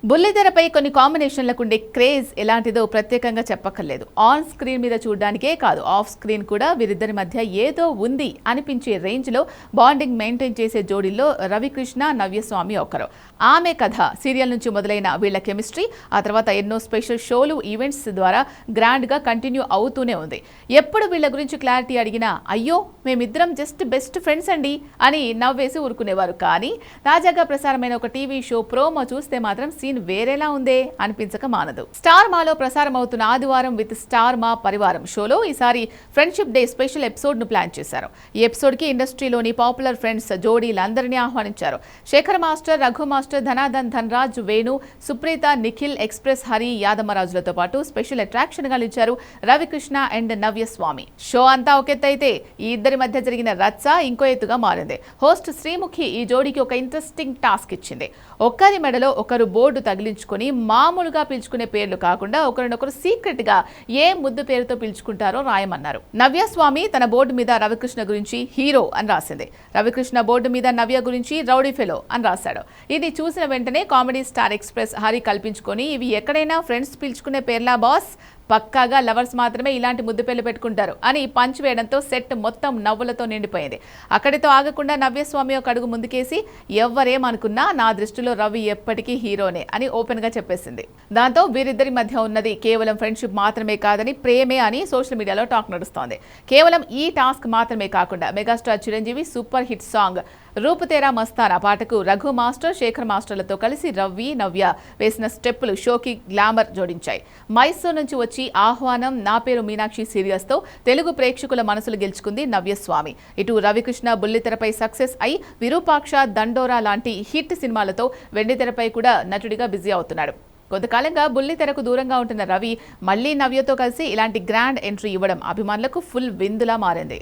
బుల్లితెరపై కొన్ని కాంబినేషన్లకు ఉండే క్రేజ్ ఎలాంటిదో ప్రత్యేకంగా చెప్పక్కర్లేదు. ఆన్ స్క్రీన్ మీద చూడడానికే కాదు, ఆఫ్ స్క్రీన్ కూడా వీరిద్దరి మధ్య ఏదో ఉంది అనిపించే రేంజ్లో బాండింగ్ మెయింటైన్ చేసే జోడీల్లో రవికృష్ణ, నవ్యస్వామి ఒకరు. ఆమె కథ సీరియల్ నుంచి మొదలైన వీళ్ల కెమిస్ట్రీ ఆ తర్వాత ఎన్నో స్పెషల్ షోలు, ఈవెంట్స్ ద్వారా గ్రాండ్గా కంటిన్యూ అవుతూనే ఉంది. ఎప్పుడు వీళ్ల గురించి క్లారిటీ అడిగినా అయ్యో మేమిద్దరం జస్ట్ బెస్ట్ ఫ్రెండ్స్ అండి అని నవ్వేసి ఊరుకునేవారు. కానీ తాజాగా ప్రసారమైన ఒక టీవీ షో ప్రోమో చూస్తే మాత్రం సీన్ వేరేలా ఉందే అనిపించక మానదు. స్టార్ మాలో ప్రసారం అవుతున్న ఆదివారం విత్ స్టార్ మా పరివారం షోలో ఈసారి ఫ్రెండ్షిప్ డే స్పెషల్ ఎపిసోడ్ ను ప్లాన్ చేశారు. ఈ ఎపిసోడ్ కి ఇండస్ట్రీలోని పాపులర్ ఫ్రెండ్స్ జోడీలందరినీ ఆహ్వానించారు. Shekhar master, Raghu master, Dhanadhan, Dhanraj, Venu, Supreetha, Nikhil, Express Hari, యాదమరాజులతో పాటు స్పెషల్ అట్రాక్షన్ గా నిలిచారు రవికృష్ణ అండ్ నవ్యస్వామి. షో అంతా ఒక ఎత్తు అయితే ఈ ఇద్దరి మధ్య జరిగిన రచ్చ ఇంకో ఎత్తుగా మారింది. హోస్ట్ శ్రీముఖి ఈ జోడీకి ఒక ఇంట్రెస్టింగ్ టాస్క్ ఇచ్చింది. ఒక్కరి మెడలో ఒకరు బోర్డు తగిలించుకొని మామూలుగా పిలుచుకునే పేర్లు కాకుండా ఒకరినొకరు సీక్రెట్ గా ఏ ముద్దు పేరుతో పిలుచుకుంటారో రాయమన్నారు. నవ్యస్వామి తన బోర్డు మీద రవికృష్ణ గురించి హీరో అని రాసింది. రవికృష్ణ బోర్డు మీద నవ్య గురించి రౌడీ ఫెలో అని రాశాడు. ఇది చూసిన వెంటనే కామెడీ స్టార్ ఎక్స్ప్రెస్ హరి కల్పించుకొని ఇవి ఎక్కడైనా ఫ్రెండ్స్ పిలుచుకునే పేర్లా బాస్, పక్కాగా లవర్స్ మాత్రమే ఇలాంటి ముద్దు పేర్లు పెట్టుకుంటారు అని పంచ్ వేయడంతో సెట్ మొత్తం నవ్వులతో నిండిపోయింది. అక్కడితో ఆగకుండా నవ్యస్వామి ఒక అడుగు ముందుకేసి ఎవ్వరేమనుకున్నా నా దృష్టిలో రవి ఎప్పటికీ హీరోనే అని ఓపెన్ గా చెప్పేసింది. దాంతో వీరిద్దరి మధ్య ఉన్నది కేవలం ఫ్రెండ్షిప్ మాత్రమే కాదని ప్రేమే అని సోషల్ మీడియాలో టాక్ నడుస్తోంది. కేవలం ఈ టాస్క్ మాత్రమే కాకుండా megastar Chiranjeevi super hit song Roop Tera Mastana పాటకు రఘు మాస్టర్, శేఖర్ మాస్టర్లతో కలిసి రవి, నవ్య వేసిన స్టెప్పులు షోకి గ్లామర్ జోడించాయి. మైసూర్ నుంచి వచ్చి ఆహ్వానం, నా పేరు మీనాక్షి సీరియల్స్ తో తెలుగు ప్రేక్షకుల మనసులు గెలుచుకుంది నవ్యస్వామి. ఇటు రవికృష్ణ బుల్లితెరపై సక్సెస్ అయి విరూపాక్ష, దండోరా లాంటి హిట్ సినిమాలతో వెండితెరపై కూడా నటుడిగా బిజీ అవుతున్నాడు. కొంతకాలంగా బుల్లితెరకు దూరంగా ఉంటున్న రవి మళ్లీ నవ్యతో కలిసి ఇలాంటి గ్రాండ్ ఎంట్రీ ఇవ్వడం అభిమానులకు ఫుల్ విందులా మారింది.